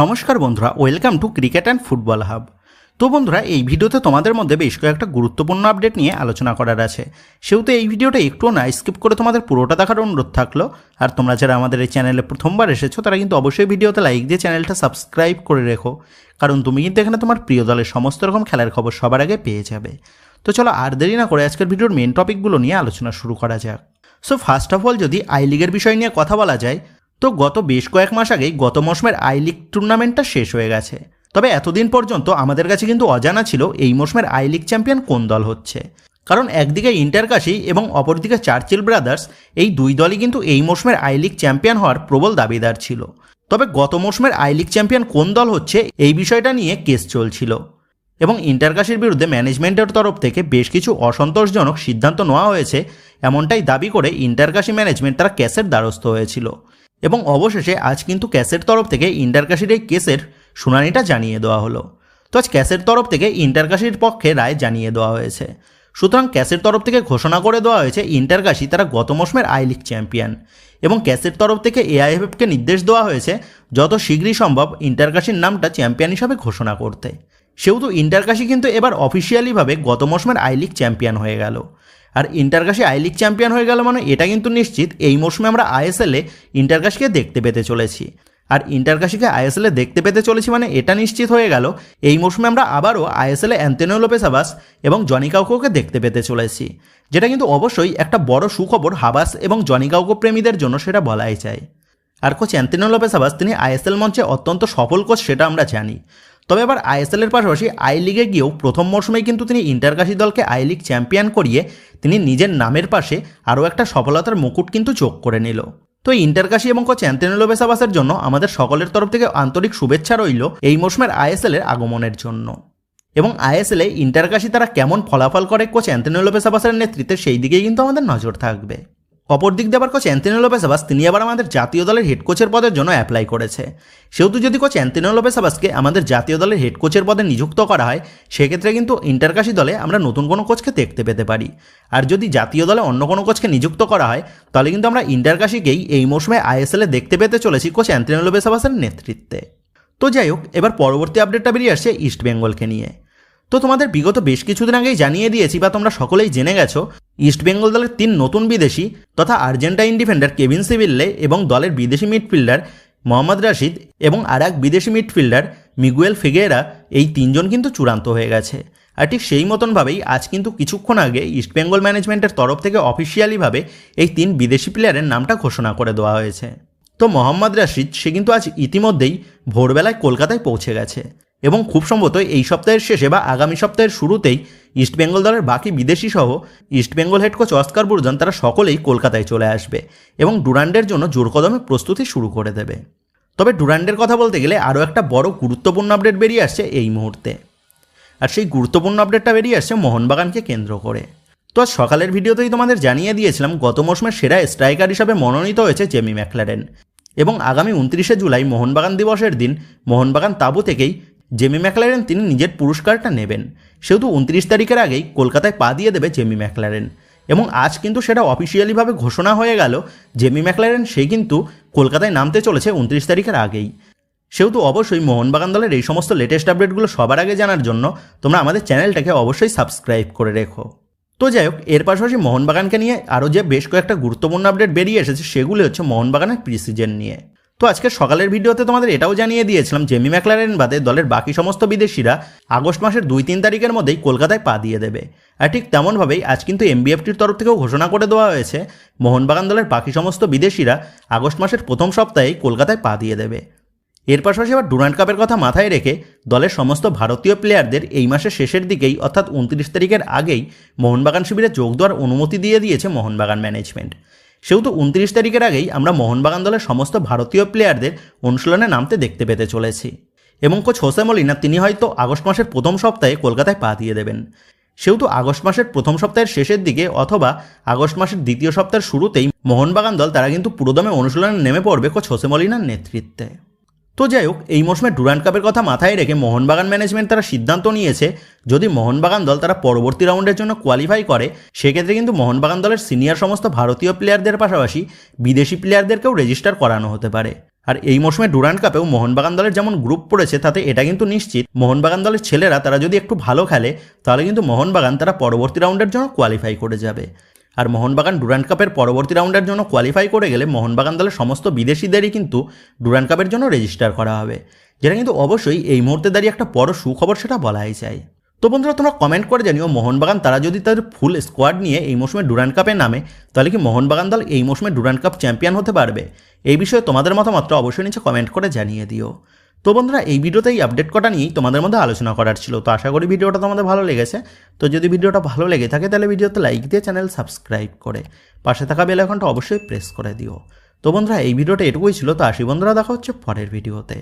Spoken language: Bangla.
নমস্কার বন্ধুরা, welcome to cricket and football hub. তো বন্ধুরা, এই ভিডিওতে তোমাদের মধ্যে বেশ কয়েকটা গুরুত্বপূর্ণ আপডেট নিয়ে আলোচনা করার আছে। সেহেতু এই ভিডিওটা একটুও না স্কিপ করে তোমাদের পুরোটা দেখার অনুরোধ থাকলো। আর তোমরা যারা আমাদের এই চ্যানেলে প্রথমবার এসেছো তারা কিন্তু অবশ্যই ভিডিওতে লাইক দিয়ে চ্যানেলটা সাবস্ক্রাইব করে রেখো, কারণ তুমি কিন্তু এখানে তোমার প্রিয় দলের সমস্ত রকম খেলার খবর সবার আগে পেয়ে যাবে। তো চলো আর দেরি না করে আজকের ভিডিওর মেন টপিকগুলো নিয়ে আলোচনা শুরু করা যাক। সো ফার্স্ট অফ অল যদি আই লিগের বিষয় নিয়ে কথা বলা যায়, তো গত বেশ কয়েক মাস আগেই গত মৌসুমের আই লিগ টুর্নামেন্টটা শেষ হয়ে গেছে। তবে এতদিন পর্যন্ত আমাদের কাছে কিন্তু অজানা ছিল এই মৌসুমের আই লিগ চ্যাম্পিয়ন কোন দল হচ্ছে, কারণ একদিকে ইন্টারকাশি এবং অপরদিকে চার্চিল ব্রাদার্স, এই দুই দলই কিন্তু এই মৌসুমের আই লিগ চ্যাম্পিয়ন হওয়ার প্রবল দাবিদার ছিল। তবে গত মৌসুমের আই লিগ চ্যাম্পিয়ন কোন দল হচ্ছে এই বিষয়টা নিয়ে কেস চলছিল, এবং ইন্টারকাশির বিরুদ্ধে ম্যানেজমেন্টের তরফ থেকে বেশ কিছু অসন্তোষজনক সিদ্ধান্ত নেওয়া হয়েছে এমনটাই দাবি করে ইন্টারকাশি ম্যানেজমেন্ট তারা কেসের দ্বারস্থ হয়েছিল। এবং অবশেষে আজ কিন্তু ক্যাসের তরফ থেকে ইন্টারকাশির এই কেসের শুনানিটা জানিয়ে দেওয়া হলো। তো আজ ক্যাসের তরফ থেকে ইন্টারকাশির পক্ষে রায় জানিয়ে দেওয়া হয়েছে। সুতরাং ক্যাসের তরফ থেকে ঘোষণা করে দেওয়া হয়েছে ইন্টারকাশি তারা গত মৌসুমের আই লিগ চ্যাম্পিয়ন, এবং ক্যাসের তরফ থেকে এআইএফএফকে নির্দেশ দেওয়া হয়েছে যত শীঘ্রই সম্ভব ইন্টারকাশির নামটা চ্যাম্পিয়ন হিসাবে ঘোষণা করতে। সেহেতু ইন্টারকাশি কিন্তু এবার অফিসিয়ালিভাবে গত মৌসুমের আই লিগ চ্যাম্পিয়ন হয়ে গেল। আর ইন্টারকাশি আই লিগ চ্যাম্পিয়ন হয়ে গেল মানে এটা কিন্তু নিশ্চিত এই মৌসুমে আমরা আইএসএলে ইন্টারকাশিকে দেখতে পেতে চলেছি। আর ইন্টারকাশিকে আইএসএলে দেখতে পেতে চলেছি মানে এটা নিশ্চিত হয়ে গেল এই মৌসুমে আমরা আবারও আইএসএলে অ্যান্টোনিও লোপেজ হাবাস এবং জনি কাউকোকে দেখতে পেতে চলেছি, যেটা কিন্তু অবশ্যই একটা বড় সুখবর হাবাস এবং জনি কাউকো প্রেমীদের জন্য, সেটা বলাই যায়। আর কোচ অ্যান্টোনিও লোপেজ হাবাস তিনি আইএসএল মঞ্চে অত্যন্ত সফল কোচ, সেটা আমরা জানি। তবে এবার আইএসএলের পাশাপাশি আই লিগে গিয়েও প্রথম মৌসুমেই কিন্তু তিনি ইন্টারকাশি দলকে আই লিগ চ্যাম্পিয়ন করিয়ে তিনি নিজের নামের পাশে আরও একটা সফলতার মুকুট কিন্তু যোগ করে নিল। তো ইন্টারকাশি এবং কোচ অ্যান্টোনিও লোপেজ হাবাসের জন্য আমাদের সকলের তরফ থেকে আন্তরিক শুভেচ্ছা রইল এই মৌসুমের আইএসএলের আগমনের জন্য। এবং আইএসএলে ইন্টারকাশি তারা কেমন ফলাফল করে কোচ অ্যান্টোনিও লোপেজ হাবাসের নেতৃত্বে, সেই দিকেই কিন্তু আমাদের নজর থাকবে। অপরদিক দিয়ে আবার কোচ অ্যান্টোনিও লোপেজ হাবাস তিনি আবার আমাদের জাতীয় দলের হেড কোচের পদের জন্য অ্যাপ্লাই করেছে। সেহেতু যদি কোচ অ্যান্টোনিও লোপেজ হাবাসকে আমাদের জাতীয় দলের হেড কোচের পদে নিযুক্ত করা হয়, সেক্ষেত্রে কিন্তু ইন্টারকাশি দলে আমরা নতুন কোনো কোচকে দেখতে পেতে পারি। আর যদি জাতীয় দলে অন্য কোনো কোচকে নিযুক্ত করা হয়, তাহলে কিন্তু আমরা ইন্টারকাশিকেই এই মৌসুমে আইএসএলে দেখতে পেতে চলেছি কোচ অ্যান্টোনিও লোপেজ হাবাসের নেতৃত্বে। তো যাই হোক, এবার পরবর্তী আপডেটটা বেরিয়ে আসছে ইস্ট বেঙ্গলকে নিয়ে। তো তোমাদের বিগত বেশ কিছুদিন আগেই জানিয়ে দিয়েছি বা তোমরা সকলেই জেনে গেছো, ইস্ট বেঙ্গল দলের 3 নতুন বিদেশি তথা আর্জেন্টাইন ডিফেন্ডার কেভিন সিভিল্লে এবং দলের বিদেশি মিডফিল্ডার মোহাম্মদ রাশিদ এবং আর এক বিদেশি মিডফিল্ডার মিগুয়েল ফিগেরা, এই 3 জন কিন্তু চূড়ান্ত হয়ে গেছে। আর ঠিক সেই মতনভাবেই আজ কিন্তু কিছুক্ষণ আগে ইস্ট বেঙ্গল ম্যানেজমেন্টের তরফ থেকে অফিসিয়ালিভাবে এই 3 বিদেশি প্লেয়ারের নামটা ঘোষণা করে দেওয়া হয়েছে। তো মোহাম্মদ রাশিদ সে কিন্তু আজ ইতিমধ্যেই ভোরবেলায় কলকাতায় পৌঁছে গেছে, এবং খুব সম্ভবত এই সপ্তাহের শেষে বা আগামী সপ্তাহের শুরুতেই ইস্টবেঙ্গল দলের বাকি বিদেশি সহ ইস্টবেঙ্গল হেড কোচ অস্কার বুরজন তারা সকলেই কলকাতায় চলে আসবে এবং ডুরান্ডের জন্য জোরকদমে প্রস্তুতি শুরু করে দেবে। তবে ডুরান্ডের কথা বলতে গেলে আরও একটা বড় গুরুত্বপূর্ণ আপডেট বেরিয়ে আসছে এই মুহূর্তে, আর সেই গুরুত্বপূর্ণ আপডেটটা বেরিয়ে আসছে মোহনবাগানকে কেন্দ্র করে। তো আজ সকালের ভিডিওতেই তোমাদের জানিয়ে দিয়েছিলাম গত মৌসুমের সেরা স্ট্রাইকার হিসাবে মনোনীত হয়েছে জেমি ম্যাকলারেন, এবং আগামী 29শে জুলাই মোহনবাগান দিবসের দিন মোহনবাগান তাঁবু থেকেই জেমি ম্যাকলারেন তিনি নিজের পুরস্কারটা নেবেন। সেহেতু 29 তারিখের আগেই কলকাতায় পা দিয়ে দেবে জেমি ম্যাকলারেন, এবং আজ কিন্তু সেটা অফিসিয়ালিভাবে ঘোষণা হয়ে গেল জেমি ম্যাকলারেন সে কিন্তু কলকাতায় নামতে চলেছে 29 তারিখের আগেই। সেহেতু অবশ্যই মোহনবাগান দলের এই সমস্ত লেটেস্ট আপডেটগুলো সবার আগে জানার জন্য তোমরা আমাদের চ্যানেলটাকে অবশ্যই সাবস্ক্রাইব করে রেখো। তো যাই হোক, এর পাশাপাশি মোহনবাগানকে নিয়ে আরও যে বেশ কয়েকটা গুরুত্বপূর্ণ আপডেট বেরিয়ে এসেছে, সেগুলি হচ্ছে মোহনবাগানের প্রি সিজন নিয়ে। তো আজকের সকালের ভিডিওতে তোমাদের এটাও জানিয়ে দিয়েছিলাম জেমি ম্যাকলারেন বাদে দলের বাকি সমস্ত বিদেশিরা আগস্ট মাসের 2-3 তারিখের মধ্যেই কলকাতায় পা দিয়ে দেবে। আর ঠিক তেমনভাবেই আজ কিন্তু এমবিএফটির তরফ থেকেও ঘোষণা করে দেওয়া হয়েছে মোহনবাগান দলের বাকি সমস্ত বিদেশিরা আগস্ট মাসের প্রথম সপ্তাহেই কলকাতায় পা দিয়ে দেবে। এর পাশাপাশি আবার ডুরান্ড কাপের কথা মাথায় রেখে দলের সমস্ত ভারতীয় প্লেয়ারদের এই মাসের শেষের দিকেই অর্থাৎ 29 তারিখের আগেই মোহনবাগান শিবিরে যোগ দেওয়ার অনুমতি দিয়ে দিয়েছে মোহনবাগান ম্যানেজমেন্ট। সেহেতু 29 তারিখের আগেই আমরা মোহনবাগান দলের সমস্ত ভারতীয় প্লেয়ারদের অনুশীলনে নামতে দেখতে পেতে চলেছি, এবং কোচ হোসে মলিনা তিনি হয়তো আগস্ট মাসের প্রথম সপ্তাহে কলকাতায় পা দিয়ে দেবেন। সেহেতু আগস্ট মাসের প্রথম সপ্তাহের শেষের দিকে অথবা আগস্ট মাসের দ্বিতীয় সপ্তাহের শুরুতেই মোহনবাগান দল তারা কিন্তু পুরোদমে অনুশীলনে নেমে পড়বে কোচ হোসে মলিনার নেতৃত্বে। তো যাই হোক, এই মৌসুমে ডুরান্ড কাপের কথা মাথায় রেখে মোহনবাগান ম্যানেজমেন্ট তারা সিদ্ধান্ত নিয়েছে যদি মোহনবাগান দল তারা পরবর্তী রাউন্ডের জন্য কোয়ালিফাই করে, সেক্ষেত্রে কিন্তু মোহনবাগান দলের সিনিয়র সমস্ত ভারতীয় প্লেয়ারদের পাশাপাশি বিদেশি প্লেয়ারদেরকেও রেজিস্টার করানো হতে পারে। আর এই মৌসুমে ডুরান্ড কাপেও মোহনবাগান দলের যেমন গ্রুপ পড়েছে তাতে এটা কিন্তু নিশ্চিত মোহনবাগান দলের ছেলেরা তারা যদি একটু ভালো খেলে তাহলে কিন্তু মোহনবাগান তারা পরবর্তী রাউন্ডের জন্য কোয়ালিফাই করে যাবে। আর মোহনবাগান ডুরান্ড কাপের পরবর্তী রাউন্ডের জন্য কোয়ালিফাই করে গেলে মোহনবাগান দলের সমস্ত বিদেশিদেরই কিন্তু ডুরান্ড কাপের জন্য রেজিস্টার করা হবে, যেটা কিন্তু অবশ্যই এই মুহূর্তে দাঁড়িয়ে একটা বড় সুখবর, সেটা বলাই যায়। তো বন্ধুরা তোমরা কমেন্ট করে জানিও মোহনবাগান তারা যদি তাদের ফুল স্কোয়াড নিয়ে এই মৌসুমে ডুরান্ড কাপে নামে তাহলে কি মোহনবাগান দল এই মৌসুমে ডুরান্ড কাপ চ্যাম্পিয়ন হতে পারবে? এই বিষয়ে তোমাদের মতামত অবশ্যই নিচে কমেন্ট করে জানিয়ে দিও। তো বন্ধুরা এই ভিডিওতে এই আপডেট কটা নিয়েই তোমাদের মধ্যে আলোচনা করার ছিল। তো আশা করি ভিডিওটা তোমাদের ভালো লেগেছে। তো যদি ভিডিওটা ভালো লেগে থাকে তাহলে ভিডিওতে লাইক দিয়ে চ্যানেল সাবস্ক্রাইব করে পাশে থাকা বেল আইকনটা অবশ্যই প্রেস করে দিও। তো বন্ধুরা এই ভিডিওটা এটুকুই ছিল। তো আসি বন্ধুরা, দেখা হচ্ছে পরের ভিডিওতে।